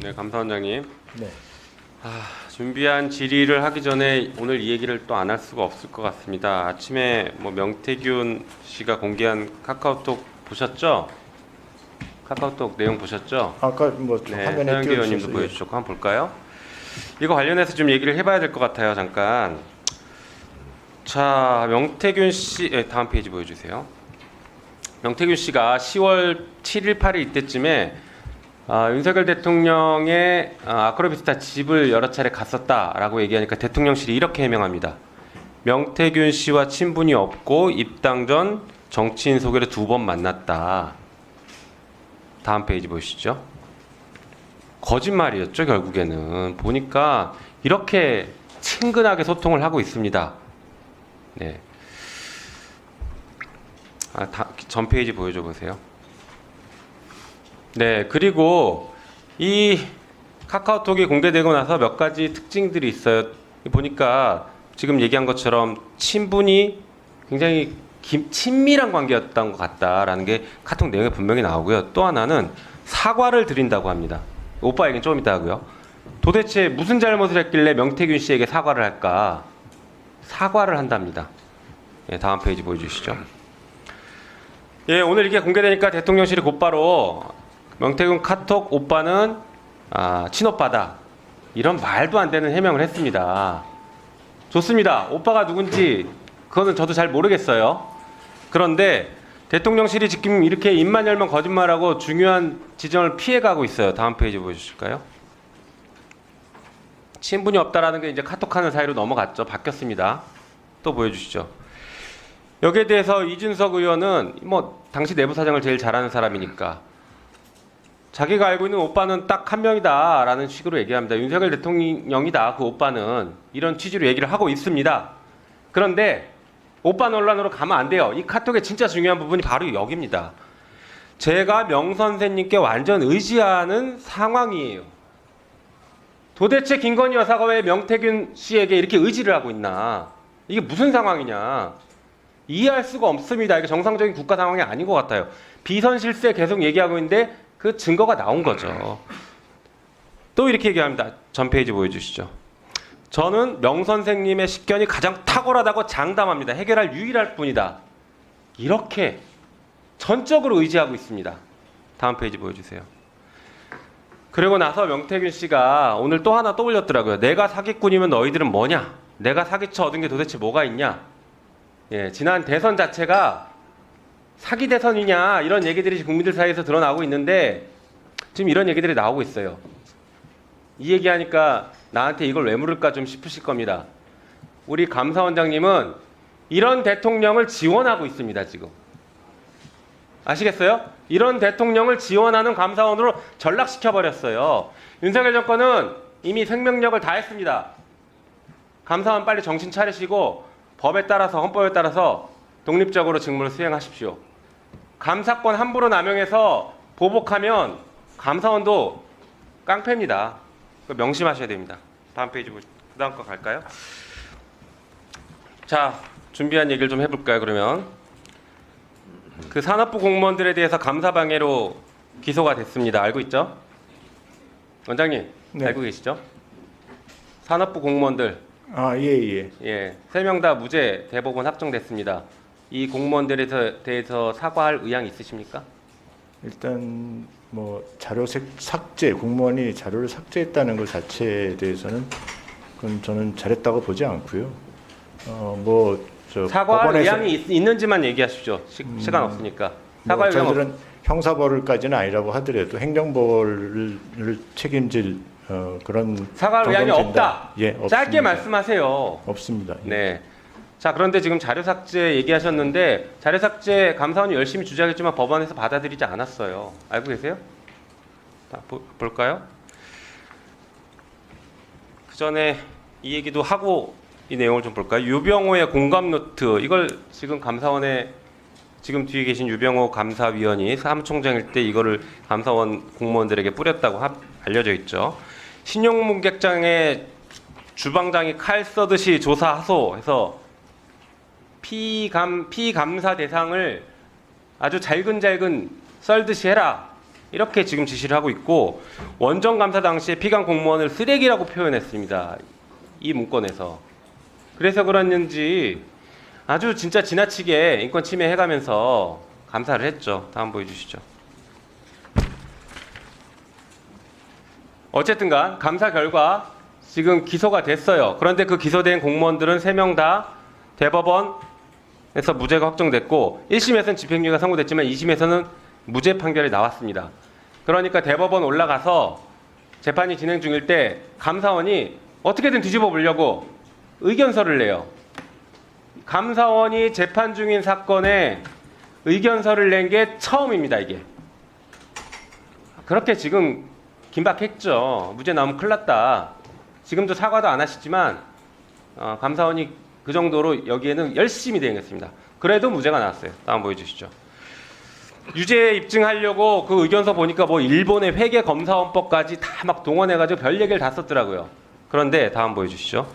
네, 감사원장님. 네. 준비한 질의를 하기 전에 오늘 이 얘기를 또 안 할 수가 없을 것 같습니다. 아침에 명태균 씨가 공개한 카카오톡 보셨죠? 카카오톡 내용 보셨죠? 아까 네, 화면에 서영기 의원님도 띄워주셔서 보여주셨고 한번 볼까요? 이거 관련해서 좀 얘기를 해봐야 될 것 같아요. 잠깐. 자, 명태균 씨, 다음 페이지 보여주세요. 명태균 씨가 10월 7일, 8일 이때쯤에 윤석열 대통령의 아크로비스타 집을 여러 차례 갔었다라고 얘기하니까 대통령실이 이렇게 해명합니다. 명태균 씨와 친분이 없고 입당 전 정치인 소개로 2번 만났다. 다음 페이지 보시죠. 거짓말이었죠, 결국에는. 보니까 이렇게 친근하게 소통을 하고 있습니다. 네. 전 페이지 보여줘 보세요. 네, 그리고 이 카카오톡이 공개되고 나서 몇 가지 특징들이 있어요. 보니까 지금 얘기한 것처럼 친분이 굉장히 친밀한 관계였던 것 같다라는 게 카톡 내용에 분명히 나오고요. 또 하나는 사과를 드린다고 합니다. 오빠 얘기는 좀 이따 하고요. 도대체 무슨 잘못을 했길래 명태균 씨에게 사과를 할까? 사과를 한답니다. 예, 다음 페이지 보여주시죠. 예, 오늘 이게 공개되니까 대통령실이 곧바로 명태균 카톡 오빠는 친오빠다. 이런 말도 안 되는 해명을 했습니다. 좋습니다. 오빠가 누군지 그거는 저도 잘 모르겠어요. 그런데 대통령실이 지금 이렇게 입만 열면 거짓말하고 중요한 지점을 피해가고 있어요. 다음 페이지 보여주실까요? 친분이 없다라는 게 이제 카톡하는 사이로 넘어갔죠. 바뀌었습니다. 또 보여주시죠. 여기에 대해서 이준석 의원은 당시 내부 사정을 제일 잘하는 사람이니까 자기가 알고 있는 오빠는 딱 한 명이다라는 식으로 얘기합니다. 윤석열 대통령이다. 그 오빠는 이런 취지로 얘기를 하고 있습니다. 그런데 오빠 논란으로 가면 안 돼요. 이 카톡의 진짜 중요한 부분이 바로 여기입니다. 제가 명 선생님께 완전 의지하는 상황이에요. 도대체 김건희 여사가 왜 명태균 씨에게 이렇게 의지를 하고 있나? 이게 무슨 상황이냐? 이해할 수가 없습니다. 이게 정상적인 국가 상황이 아닌 것 같아요. 비선 실세 계속 얘기하고 있는데 그 증거가 나온 거죠. 또 이렇게 얘기합니다. 전 페이지 보여주시죠. 저는 명 선생님의 식견이 가장 탁월하다고 장담합니다. 해결할 유일할 뿐이다. 이렇게 전적으로 의지하고 있습니다. 다음 페이지 보여주세요. 그리고 나서 명태균 씨가 오늘 또 하나 떠올렸더라고요. 내가 사기꾼이면 너희들은 뭐냐? 내가 사기쳐 얻은 게 도대체 뭐가 있냐? 예, 지난 대선 자체가 사기 대선이냐 이런 얘기들이 국민들 사이에서 드러나고 있는데 지금 이런 얘기들이 나오고 있어요. 이 얘기하니까 나한테 이걸 왜 물을까 좀 싶으실 겁니다. 우리 감사원장님은 이런 대통령을 지원하고 있습니다. 지금. 아시겠어요? 이런 대통령을 지원하는 감사원으로 전락시켜버렸어요. 윤석열 정권은 이미 생명력을 다했습니다. 감사원 빨리 정신 차리시고 법에 따라서 헌법에 따라서 독립적으로 직무를 수행하십시오. 감사권 함부로 남용해서 보복하면 감사원도 깡패입니다. 명심하셔야 됩니다. 다음 페이지 그 다음 거 갈까요? 자, 준비한 얘기를 좀 해볼까요? 그러면 그 산업부 공무원들에 대해서 감사방해로 기소가 됐습니다. 알고 있죠? 원장님, 네. 알고 계시죠? 산업부 공무원들 예, 3명 다 무죄 대법원 확정됐습니다. 이 공무원들에 대해서 사과할 의향 있으십니까? 일단 자료 삭제, 공무원이 자료를 삭제했다는 것 자체에 대해서는 그건 저는 잘했다고 보지 않고요. 사과할 의향이 있는지만 얘기하십시오. 시간 없으니까. 사과할 의향 저희들은 형사벌까지는 아니라고 하더라도 행정벌을 책임질 그런 사과할 의향이 없다. 예, 짧게 없습니다. 말씀하세요. 없습니다. 예. 네. 자, 그런데 지금 자료 삭제 얘기하셨는데 자료 삭제 감사원이 열심히 주장했지만 법원에서 받아들이지 않았어요. 알고 계세요? 볼까요? 그 전에 이 얘기도 하고 이 내용을 좀 볼까요? 유병호의 공감 노트, 이걸 지금 감사원에 지금 뒤에 계신 유병호 감사위원이 사무총장일 때 이거를 감사원 공무원들에게 뿌렸다고 알려져 있죠. 신용문객장에 주방장이 칼 써듯이 조사하소 해서 피감사 대상을 아주 잘근잘근 썰듯이 해라. 이렇게 지금 지시를 하고 있고 원정 감사 당시에 피감 공무원을 쓰레기라고 표현했습니다. 이 문건에서. 그래서 그랬는지 아주 진짜 지나치게 인권 침해해가면서 감사를 했죠. 다음 보여주시죠. 어쨌든간 감사 결과 지금 기소가 됐어요. 그런데 그 기소된 공무원들은 3명 다 대법원에서 무죄가 확정됐고 1심에서는 집행유예가 선고됐지만 2심에서는 무죄 판결이 나왔습니다. 그러니까 대법원 올라가서 재판이 진행 중일 때 감사원이 어떻게든 뒤집어 보려고 의견서를 내요. 감사원이 재판 중인 사건에 의견서를 낸 게 처음입니다. 이게. 그렇게 지금 긴박했죠. 무죄 나오면 큰일 났다. 지금도 사과도 안 하시지만 감사원이 그 정도로 여기에는 열심히 대응했습니다. 그래도 무죄가 나왔어요. 다음 보여주시죠. 유죄 입증하려고 그 의견서 보니까 뭐 일본의 회계 검사원법까지 다 막 동원해가지고 별 얘기를 다 썼더라고요. 그런데 다음 보여주시죠.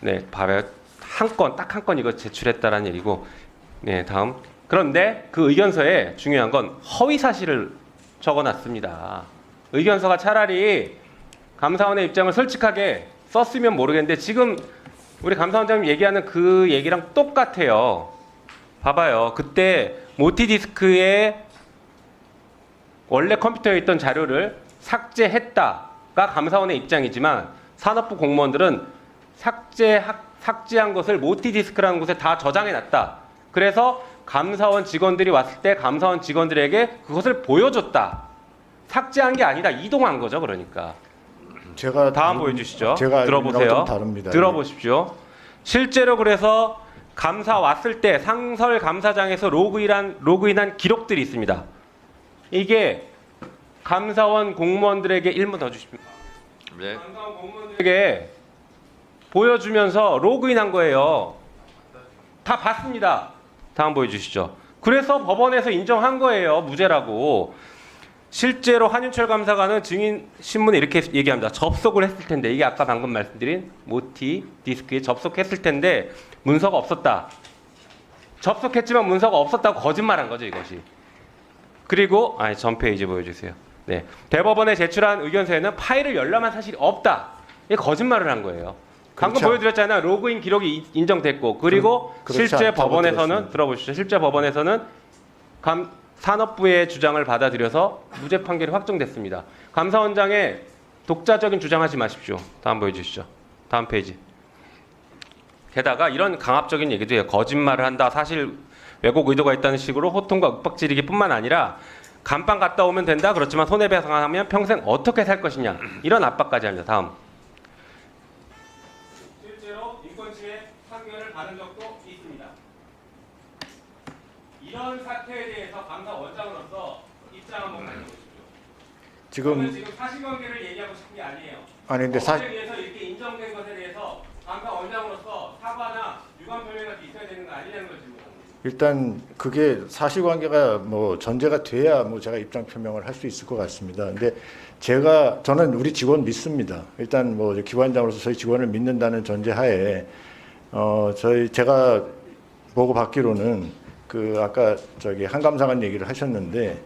네, 봐봐요. 딱 한 건 이거 제출했다라는 얘기고. 네, 다음. 그런데 그 의견서에 중요한 건 허위 사실을 적어놨습니다. 의견서가 차라리 감사원의 입장을 솔직하게 썼으면 모르겠는데 지금 우리 감사원장님 얘기하는 그 얘기랑 똑같아요. 봐봐요. 그때 모티디스크에 원래 컴퓨터에 있던 자료를 삭제했다가 감사원의 입장이지만 산업부 공무원들은 삭제한 것을 모티디스크라는 곳에 다 저장해놨다. 그래서 감사원 직원들이 왔을 때 감사원 직원들에게 그것을 보여줬다. 삭제한 게 아니다. 이동한 거죠. 그러니까. 제가 다음 보여주시죠. 제가 들어보세요. 좀 다릅니다. 들어보십시오. 실제로 그래서 감사 왔을 때 상설 감사장에서 로그인한 기록들이 있습니다. 이게 감사원 공무원들에게 1문 더 주십시오. 네. 감사원 공무원들에게 보여주면서 로그인한 거예요. 다 봤습니다. 다음 보여주시죠. 그래서 법원에서 인정한 거예요. 무죄라고. 실제로 한윤철 감사관은 증인 신문에 이렇게 얘기합니다. 접속을 했을 텐데 이게 아까 방금 말씀드린 모티 디스크에 접속했을 텐데 문서가 없었다. 접속했지만 문서가 없었다고 거짓말한 거죠 이것이. 그리고 전 페이지 보여주세요. 네, 대법원에 제출한 의견서에는 파일을 열람한 사실이 없다. 이게 거짓말을 한 거예요. 방금 그렇죠. 보여드렸잖아요. 로그인 기록이 인정됐고 그리고 그렇지 실제 않다고 법원에서는 들었습니다. 들어보시죠. 실제 법원에서는 산업부의 주장을 받아들여서 무죄 판결이 확정됐습니다. 감사원장의 독자적인 주장하지 마십시오. 다음 보여주시죠. 다음 페이지. 게다가 이런 강압적인 얘기도 해요. 거짓말을 한다. 사실 왜곡 의도가 있다는 식으로 호통과 윽박지르기뿐만 아니라 감방 갔다 오면 된다. 그렇지만 손해배상하면 평생 어떻게 살 것이냐. 이런 압박까지 합니다. 다음. 실제로 인권침해 판결을 받은 적도 있습니다. 이런 사태에 대해서 감사원장으로서 입장 한번 가져보십시오. 지금 지금 사실관계를 얘기하고 싶은 게 아니에요. 아니 근데 법원에 의해서 이렇게 인정된 것에 대해서 감사원장으로서 사과나 유감 표명 같은 게 있어야 되는 거 아니냐는 걸 질문합니다. 일단 그게 사실관계가 뭐 전제가 돼야 뭐 제가 입장 표명을 할 수 있을 것 같습니다. 근데 저는 우리 직원 믿습니다. 일단 뭐 기관장으로서 저희 직원을 믿는다는 전제하에 제가 보고 받기로는 그 아까 한 감사관 얘기를 하셨는데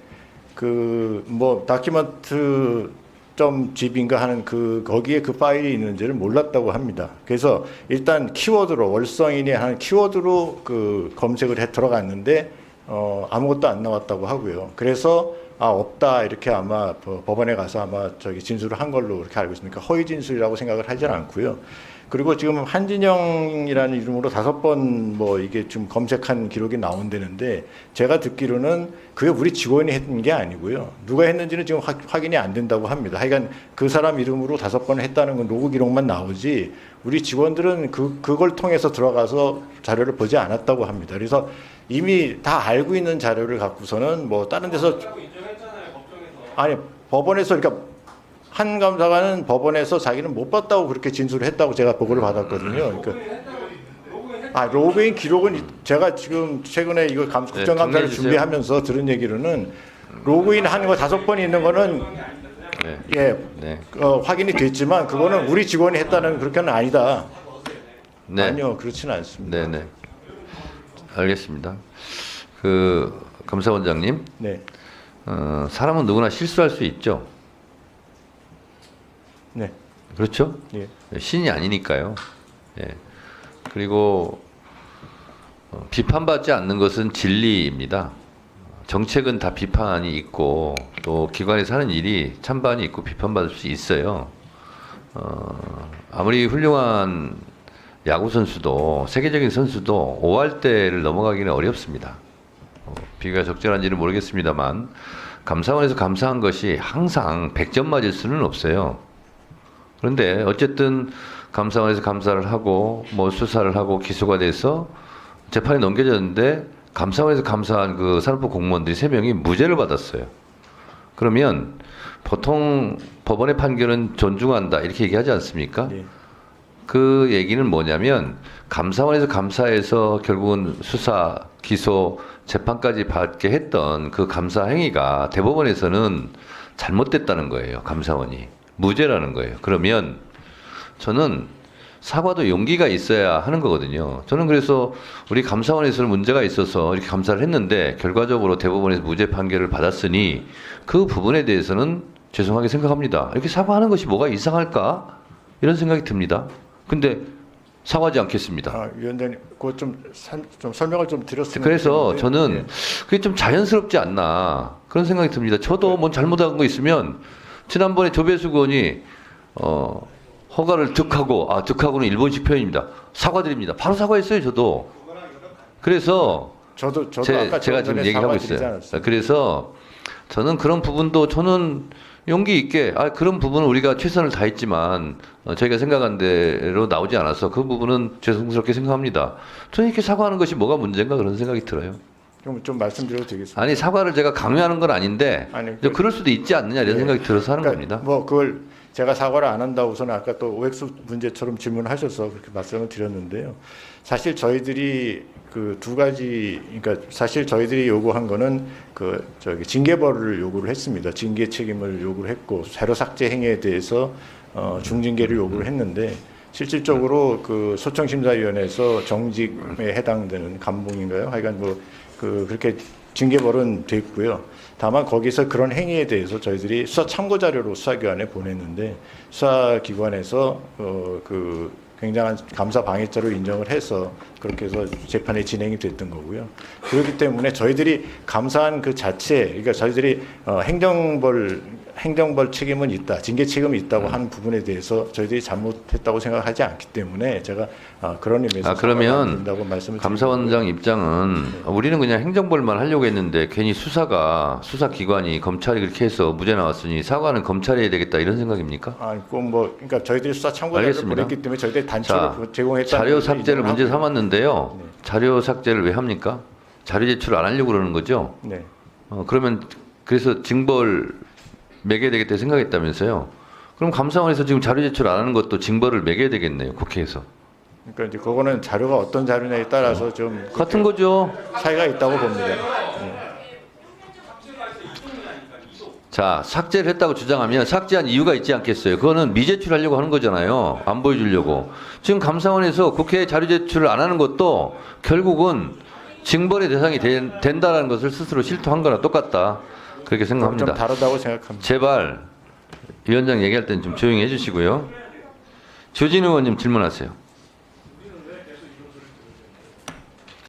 그 뭐 다큐멘트 점 집인가 하는 거기에 그 파일이 있는지를 몰랐다고 합니다. 그래서 일단 키워드로 월성인이 하는 키워드로 그 검색을 해 들어갔는데 아무것도 안 나왔다고 하고요. 그래서 없다 이렇게 아마 법원에 가서 아마 진술을 한 걸로 그렇게 알고 있으니까 허위 진술이라고 생각을 하지는 않고요. 그리고 지금 한진영이라는 이름으로 5번 뭐 이게 좀 검색한 기록이 나온다는데 제가 듣기로는 그게 우리 직원이 했던 게 아니고요. 누가 했는지는 지금 확인이 안 된다고 합니다. 하여간 그 사람 이름으로 5번을 했다는 건 로그 기록만 나오지 우리 직원들은 그걸 통해서 들어가서 자료를 보지 않았다고 합니다. 그래서 이미 다 알고 있는 자료를 갖고서는 뭐 다른 데서 인정했잖아요, 법정에서. 아니 법원에서 그러니까 한 감사관은 법원에서 자기는 못 봤다고 그렇게 진술을 했다고 제가 보고를 받았거든요. 그러니까 로그인 기록은 제가 지금 최근에 이거 국정감사를 준비하면서 들은 얘기로는 로그인 한 거 5번이 있는 거는 확인이 됐지만 그거는 우리 직원이 했다는 그렇게는 아니다. 네. 아니요, 그렇지는 않습니다. 네네. 알겠습니다. 그 감사원장님, 네. 사람은 누구나 실수할 수 있죠. 네. 그렇죠? 예. 신이 아니니까요. 예. 그리고 비판받지 않는 것은 진리입니다. 정책은 다 비판이 있고 또 기관에서 하는 일이 찬반이 있고 비판받을 수 있어요. 아무리 훌륭한 야구 선수도 세계적인 선수도 5할대를 넘어가기는 어렵습니다. 비교가 적절한지는 모르겠습니다만 감사원에서 감사한 것이 항상 100점 맞을 수는 없어요. 그런데 어쨌든 감사원에서 감사를 하고 뭐 수사를 하고 기소가 돼서 재판에 넘겨졌는데 감사원에서 감사한 그 산업부 공무원들이 3명이 무죄를 받았어요. 그러면 보통 법원의 판결은 존중한다 이렇게 얘기하지 않습니까? 예. 그 얘기는 뭐냐면 감사원에서 감사해서 결국은 수사, 기소, 재판까지 받게 했던 그 감사 행위가 대법원에서는 잘못됐다는 거예요. 감사원이. 무죄라는 거예요. 그러면 저는 사과도 용기가 있어야 하는 거거든요. 저는 그래서 우리 감사원에서는 문제가 있어서 이렇게 감사를 했는데 결과적으로 대법원에서 무죄 판결을 받았으니 그 부분에 대해서는 죄송하게 생각합니다. 이렇게 사과하는 것이 뭐가 이상할까? 이런 생각이 듭니다. 근데 사과하지 않겠습니다. 아, 위원장님, 그거 좀 설명을 좀 드렸으면 그래서 좋겠는데, 저는 예. 그게 좀 자연스럽지 않나 그런 생각이 듭니다. 저도 뭐 잘못한 거 있으면 지난번에 조배수 의원이 허가를 득하고 득하고는 일본식 표현입니다. 사과드립니다. 바로 사과했어요. 저도. 그래서 저도 아까 제가 지금 전에 얘기하고 사과드리지 있어요. 않았습니까? 그래서 저는 그런 부분도 저는 용기 있게 그런 부분은 우리가 최선을 다했지만 저희가 생각한 대로 나오지 않아서 그 부분은 죄송스럽게 생각합니다. 저는 이렇게 사과하는 것이 뭐가 문제인가 그런 생각이 들어요. 좀 말씀드려도 되겠습니까? 아니 사과를 제가 강요하는 건 아닌데 아니, 그럴 수도 있지 않느냐 이런 예. 생각이 들어서 하는 그러니까 겁니다. 뭐 그걸 제가 사과를 안 한다고서는 아까 또 OX 문제처럼 질문하셔서 그렇게 말씀을 드렸는데요. 사실 저희들이 그 두 가지, 그러니까 사실 저희들이 요구한 거는 징계벌을 요구를 했습니다. 징계 책임을 요구를 했고 자료 삭제 행위에 대해서 중징계를 요구를 했는데 실질적으로 그 소청심사위원회에서 정직에 해당되는 감봉인가요? 하여간 그렇게 징계벌은 됐고요. 다만 거기서 그런 행위에 대해서 저희들이 수사 참고 자료로 수사기관에 보냈는데 수사기관에서 굉장한 감사 방해죄로 인정을 해서 그렇게 해서 재판이 진행이 됐던 거고요. 그렇기 때문에 저희들이 감사한 그 자체, 그러니까 저희들이 행정벌 책임은 있다, 징계 책임이 있다고 하는 부분에 대해서 저희들이 잘못했다고 생각하지 않기 때문에 제가 그런 의미에서 그러면 된다고 말씀을 감사원장 입장은 우리는 그냥 행정벌만 하려고 했는데 괜히 수사기관이 검찰이 그렇게 해서 무죄 나왔으니 사과는 검찰이 해야 되겠다 이런 생각입니까? 그러니까 저희들이 수사 참고자료를 알겠습니다. 보냈기 때문에 저희들이 단체로 자, 제공했다는 자료 삭제를 문제 인정을 하고요. 삼았는데요. 네. 자료 삭제를 왜 합니까? 자료 제출 안 하려고 그러는 거죠? 네. 그러면 그래서 징벌 매겨야 되겠다 생각했다면서요? 그럼 감사원에서 지금 자료 제출 안 하는 것도 징벌을 매겨야 되겠네요. 국회에서. 그러니까 이제 그거는 자료가 어떤 자료냐에 따라서 좀 같은 거죠. 차이가 있다고 봅니다. 자, 삭제를 했다고 주장하면 삭제한 이유가 있지 않겠어요? 그거는 미제출하려고 하는 거잖아요. 안 보여주려고. 지금 감사원에서 국회에 자료 제출을 안 하는 것도 결국은 징벌의 대상이 된다라는 것을 스스로 실토한 거나 똑같다. 그렇게 좀 생각합니다. 다르다고 생각합니다. 제발 위원장 얘기할 때는 좀 조용히 해주시고요. 조진 의원님 질문하세요.